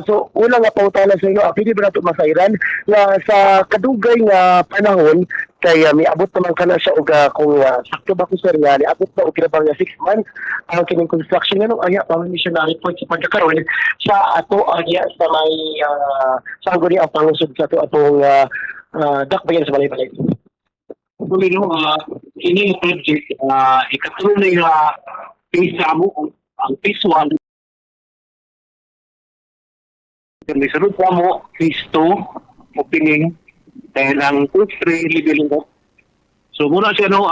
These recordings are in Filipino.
So una nga pangutana sa inyo, pwede ba nato masairan nga sa kadugay nga panahon kay miabot naman kana siya og kung sakto ba ko sir nga niabot na og kinabang nga 6 months ang kining construction nga no aya pa ni siya na report sa pagkakaroon sa ato aya sa may sa guni ang pangusod sa ato atong dakbayan sa balay-balay. Tuloy no, ini project, ikatuloy na phase sa amo, ang phase 1, may sunod pa mo, phase 2, opening, dahil ang phase 3, leveling up. So muna siya, no,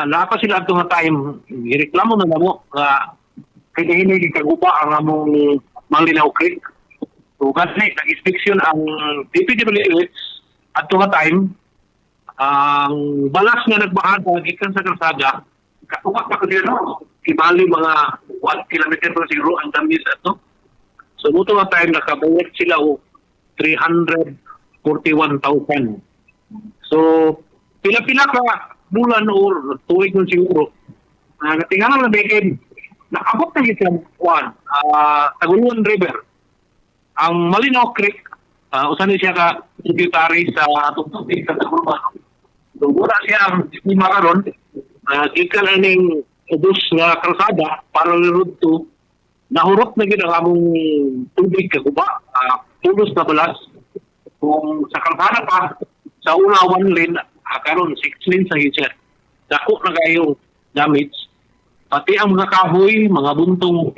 naka sila ito nga time, ireklamo na mo, hindi kagupa ang among Malinaw Creek. So kasi, nag-inspection ang DPWH at ito nga time, ang balas nga nagbahada gikan sa kalsada katuwag pa ko dito ibali mga 1 kilometer per zero ang damage ato. So muto nga time nakabayad sila o 341,000. So pila-pila ka bulan or tuig nun siguro natingalan na begin nakabot na yun Taguluan River ang Malinaw Creek. Usan siya ka tributary sa atong tubig sa Taguluan. So, muna siya ang makaroon, gikan aning ubos nga kalsada para lirod to, nahurot na gina among tubig kaguba, tulos na balas. Kung sa kalsada pa, sa una 1 lane, karon 6 lane sa siya. Dako na kayong damage. Pati ang mga kahoy, mga buntong,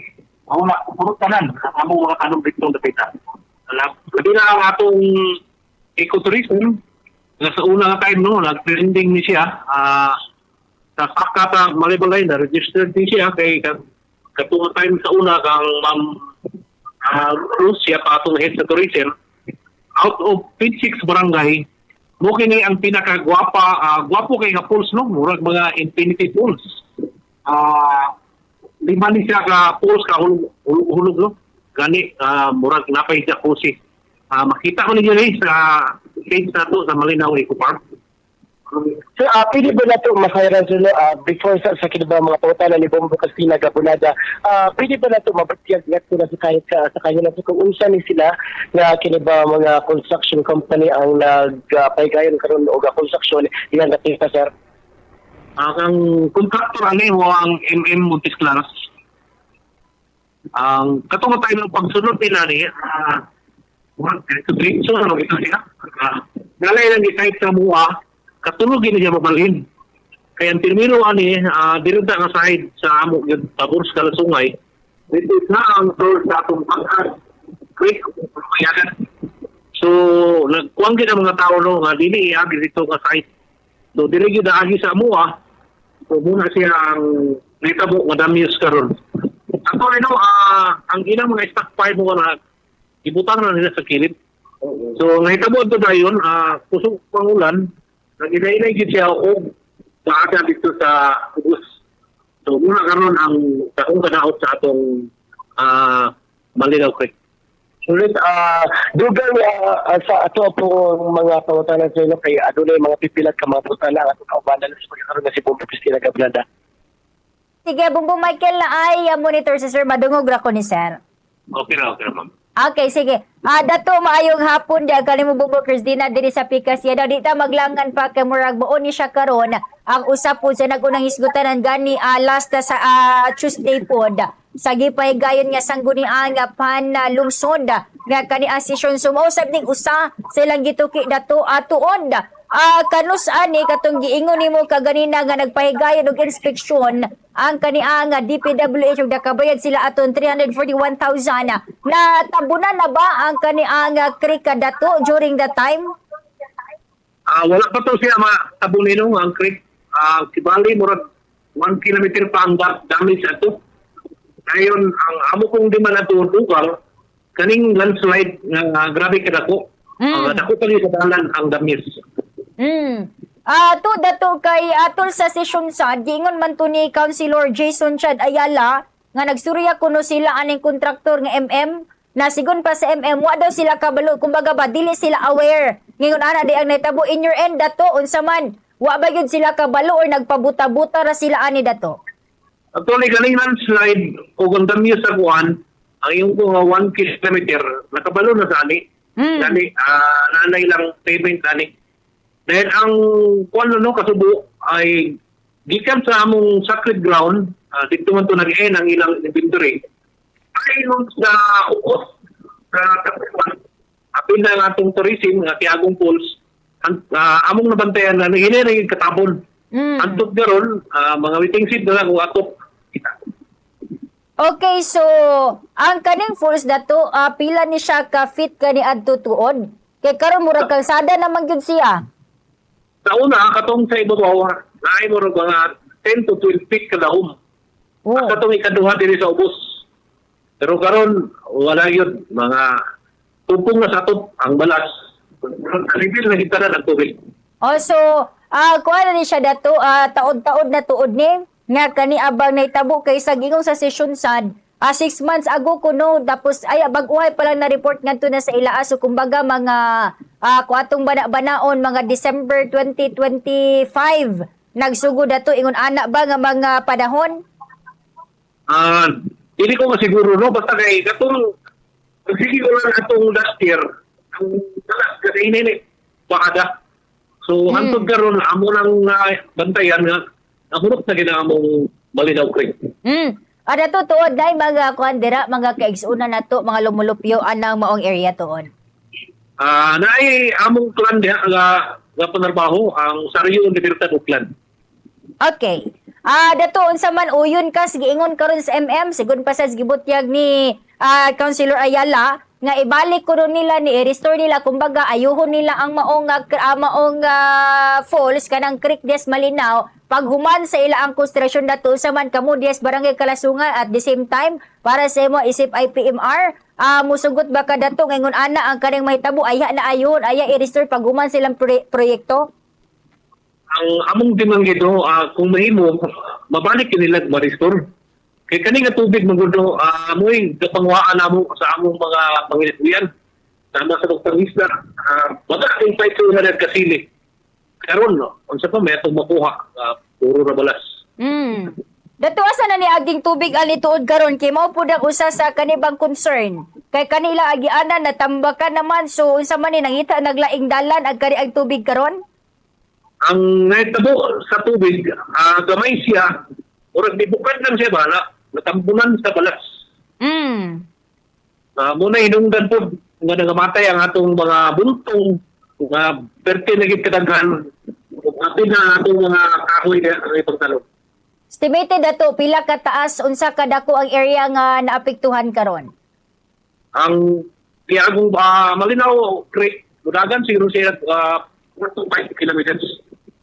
wala, purot tanan, ang mga kanong bitong dapitan. Labi na ang atong ecotourism, sa una nga time no, nag-trending ni siya, sa Sakata Malibalay na registered din siya kay katunga time sa una kang Ma'am Russia pa atong head sa tourism. Out of 26 barangay, mo kini ang pinakagwapa, gwapo kay nga pools no, murag mga infinity pools. Lima ni siya ka pools ka hulog no. Gani murag napay siya pusi. Makita ko ninyo sa page na to sa Malinaw Eco Park. So, pwede ba na ito masairan sila before sa kinabang mga pautana ni Bombo Castina Gabunada, pwede ba na ito mabatiyag na sa kahit sa kanila kung unsa ni sila na kinabang mga construction company ang nagpaigayon karon o construction yan natin sir? Ang contractor ani ho ang MM Montes Claros. Ang katong tayo ng pagsunod nila ni ito ano ito siya. Nalay lang kahit sa mua katulog ini siya mabalhin. Kaya ang termino ani diretta nga side sa amo gyud tabor sa Kalasungay. Dito na ang source sa atong pangkat creek mayagan. So nagkuang gid ang mga tao no nga dili agi dito nga side. So dili gyud agi sa mua. So muna siya ang nitabo nga damage karon. Ato rin ang ilang mga stockpile mo na ibutang na nila sa kilid. So, nahitabo ito dayon, kusog pangulan, nag-inay-inay siya o maaga dito sa ubos. So, muna karon ang takong kanaot sa atong Malinaw Creek. Sulit, dugang sa ato pong mga pangutanan sa inyo kay adunay mga pipilat ka mga putala ang atong kaubanan sa pagkakaroon na si Bombo Castina Gabunada. Sige, Bumbong Michael na ay monitor si Sir Madungog ra ko ni Sir. Okay na, ma'am. Okay, sige. Dato maayong hapon diya kanimo Bumbong Christina diri sa Pikas. Ya daw di ta maglangan pa kay murag buon ni siya karon. Ang usap po sa nagunang hisgutanan gani last sa Tuesday pod. Sa gipahigayon nga sanggunian nga panlungsod nga kani session sumausab ning usa silang gituki dato tuod. Kanus ani katong giingon nimo kaganina nga nagpahigayon og inspeksyon ang kaniang DPWH ug nakabayad sila aton 341,000 na tabunan na ba ang kaniang creek dato during the time? Wala pa to siya matabunin ang creek. Kibali murag 1 kilometer pa ang damage ato. Ngayon ang amo kong di man ato lugar kaning landslide nga grabe kadako. Dako pa sa dalan ang damage. To dato kay atol sa session sa giingon man to ni Councilor Jason Chad Ayala nga nagsurya kuno sila aning kontraktor nga MM na sigon pa sa MM wa daw sila kabalo kumbaga ba dili sila aware ngingon ana di ang natabo in your end dato unsa man wa ba gyud sila kabalo or nagpabuta-buta ra sila ani dato? Actually, galing landslide o ang damage sa kuwan, ang iyong 1 kilometer, nakabalo na sa ani. Gani, nanay lang payment ani. Then ang kung ano kasubo ay gikan sa among sacred ground, dito man to nag-end ang ilang inventory. Ay nung sa ukos sa Kapitan, apil na nga itong tourism, nga Tiagong Falls, among nabantayan na hinirigid katabon. Antog garon, mga waiting seat na lang kung atop. Okay, so ang kaning falls dato pila ni siya ka fit kani adto tuod. Kay karon murag kalsada naman gyud siya. Sa una, katong sa ibabaw, naay mo rin mga 10 to 12 feet kada Oh. Katong ikaduha diri sa ubos. Pero karon wala yun. Mga tupong na sa top ang balas. Reveal na kita na ng tubig. Oh, so kuha na ni siya dato taod-taod na tuod ni nga kani abang naitabo kay sa gingong sa session sad 6 months ago kuno tapos ay bag-uhay pa lang na report ngadto na sa ilaa so kumbaga mga kuatong banaon mga December 2025 nagsugod dato ingon ana ba nga mga panahon. Hindi ko masiguro, no? Basta kay katong sige ko lang atong last year ang kasi inini pakada. So hantod karon amo nang bantayan nga nahurot na ginamong Malinaw Creek. Ada to tuod na mga kuan dira mga kaigsunan nato mga lumulupyo anang maong area tuon. Naay among plan diha nga panarbaho ang Saryo Libertad Clan. Okay. Dato unsa man uyon ka sige ingon karon sa MM sigon pa sa gibutyag ni Councilor Ayala nga ibalik ko ron nila ni i-restore nila kumbaga ayuhon nila ang maong falls kanang Creek des Malinaw paghuman sa ila ang construction dato sa man kamo des Barangay Kalasungan at the same time para sa imo isip IPMR musugot ba ka dato ngayon ana ang kaning mahitabo aya na ayuhon aya i-restore paghuman silang proyekto. Ang among dimanggido kung mahimo mabalik nila ma-restore. Kay kani nga tubig magudo amoy kapangwaan namo sa among mga pangilituyan. Sama sa Dr. Wisner, wala kang 500 kasili. Karon no, unsa pa may atong makuha puro ra balas. Dato asa na ni aging tubig ali tuod karon kay mao pud ang usa sa kanibang concern. Kay kanila agianan natambakan naman so unsa man ni nangita naglaing dalan ag kani ang tubig karon? Ang naitabo sa tubig, gamay siya, orag dibukad lang siya bala, natambunan sa balas. Muna hinungdan po, nga nangamatay ang atong mga buntong, nga perte na kadaghan, atin na atong mga kahoy na ipagtalo. Estimated dato pila ka taas unsa ka dako ang area nga naapektuhan karon? Ang Tiagong Malinaw Creek, Budagan, siguro siya 4 to 5 kilometers.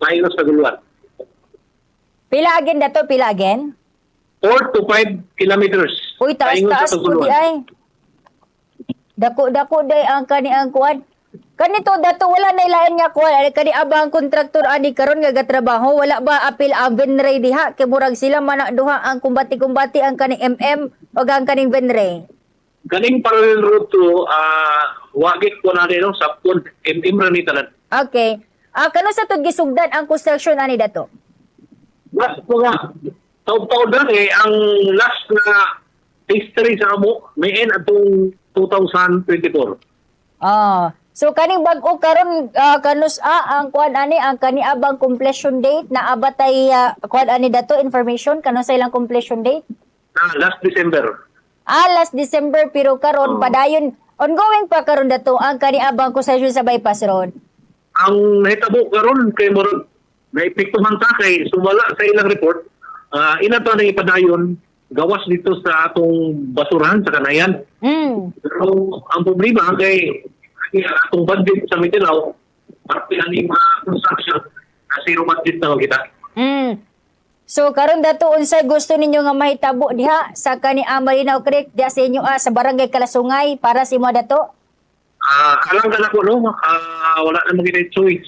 Mayroon sa guluan. Pila again dato, pila again? 4 to 5 kilometers. Uy, taas-taas po di ay. Dako-dako day ang kani ang kuan. Kanito dato wala na ilain nga kuan. Kani abang kontraktor ani karon nga gatrabaho, wala ba apil ang Venray diha kay murag sila man duha ang kumbati-kumbati ang kani MM o ang kaning Venray. Galing parallel road to wagit ko na rin sa pun MM ni tanan. Okay. Kano sa tud gisugdan ang construction ani dato? Mas mga taon-taon na ang last na history sa amo may end atong 2024. So kaning bag-o karon kanus ang kuan ani ang kani abang completion date na abatay kuan ani dato information kano sa ilang completion date? Last December. Last December pero karon padayon ongoing pa karon dato ang kani abang construction sa bypass road. Ang nahitabo karon kay murag naipiktuhan sa kay sumala sa ilang report inato na ipadayon gawas dito sa atong basurahan sa kanayan. Pero ang problema kay atong budget sa Mindanao parte ani mga construction zero budget na kita. So karon dato unsay gusto ninyo nga mahitabo diha sa kani Malinaw Creek diha sa inyo sa Barangay Kalasungay para sa imo dato? Alang ka na ko, no? Wala na magiging choice.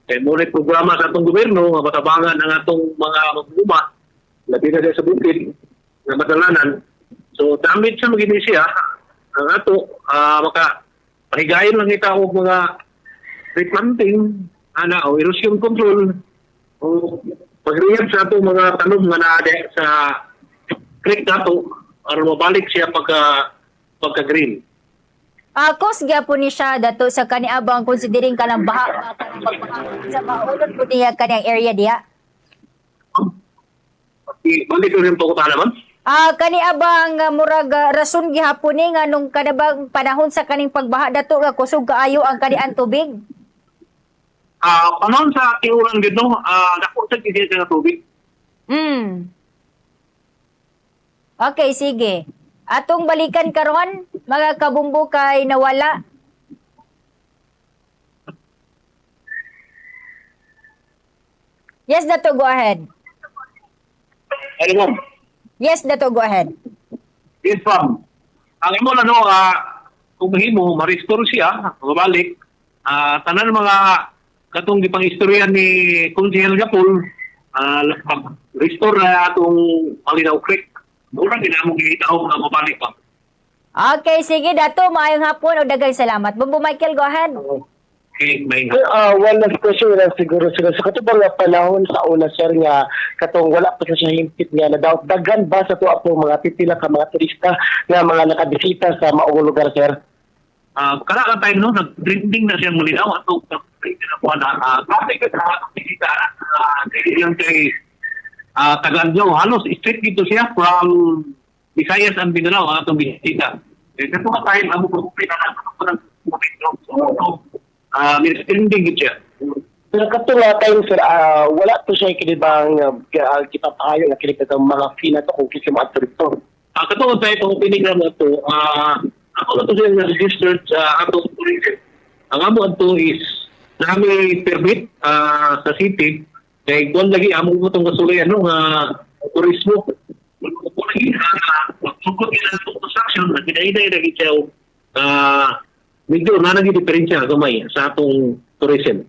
Kaya muna programa sa atong gobyerno, nga matabangan ang atong mga maguguma, labi na sa bukid, na madalanan. So, damit siya magiging siya, ang ato, pahigayin lang ita o mga replanting, o erosion control, o pag-rehab sa atong mga tanom nga naade sa creek nato, para mabalik siya pagka pagka-green. Kos gyapon ni siya dato sa kaniabang considering kanang baha ka ng pagbaha sa maulod po niya kanang area diya. Balik ko rin po ko naman. Kaniabang murag rason gihapon ni nga nung kanabang panahon sa kaning pagbaha dato nga kusog kaayo ang kaniang tubig. Panahon sa tiuran gito, dako sa kisi sa tubig. Okay, sige. Atong balikan karon mga kabumbu kay nawala. Yes, Dato, go ahead. Ano mo? Yes, Dato, go ahead. Yes, ma'am. Ang imo na no, kung mahimo, ma-restore siya, mabalik. Tanan mga katong gipang istorya ni Kunsihel Gapol, mag-restore na atong Malinaw Creek. Mura ginamong gitawag na mabalik pa. Okay, sige, Dato, maayong hapon o daghang salamat. Bumbu Michael, go ahead. Okay, may One last question lang siguro sila. Sa katubang nga panahon sa una, sir, nga katong wala pa siya himpit nga na daw, dagan ba sa to ako mga pipila ka mga turista nga mga nakabisita sa maong lugar, sir? Kala lang tayo, no? Nag-trending na siya muli daw. Ato, na po na, kasi ka sa bisita, lang kay Taganjo, halos straight dito siya from Visayas and Mindanao, ang atong bisita. Kasi po tayo, amo po na ng COVID, no? So, trending siya. Pero katong nga time, sir, wala po siya kinibang kipapahayo na kinikita mga fina to kung kasi mga turito. Katungod tayo itong pinigram na ito, ako na ito siya na-registered sa atong tourism. Ang amo ito is, namin permit sa city, kaya kung lagi, amo mo itong kasulian, turismo. Kung lagi, magsugod nila itong construction, nagkita-ita lagi siya, medyo na naging diferensya gamay sa atong tourism.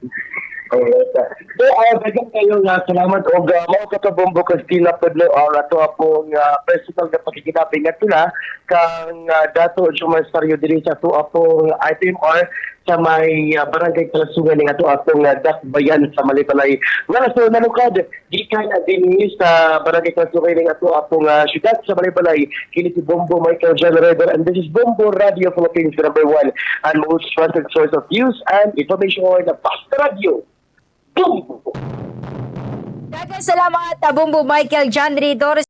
Alright. So, dagang kayo nga salamat o mao katabombo Cristina Pedro ato apong personal na pagkikinaping nga tula kang dato Jumasario diri sa ato apong IPMR sa may barangay Kalasugan ng ato apong Dakbayan sa Malibalay. Nga so nanukad gikan din sa barangay Kalasugan ng ato apong syudad sa Malibalay kini si Bombo Michael John River, and this is Bombo Radio Philippines #1 and most trusted source of news and information on the Basta Radio. Boom! Daghang salamat, Bumbu Michael John Ridor.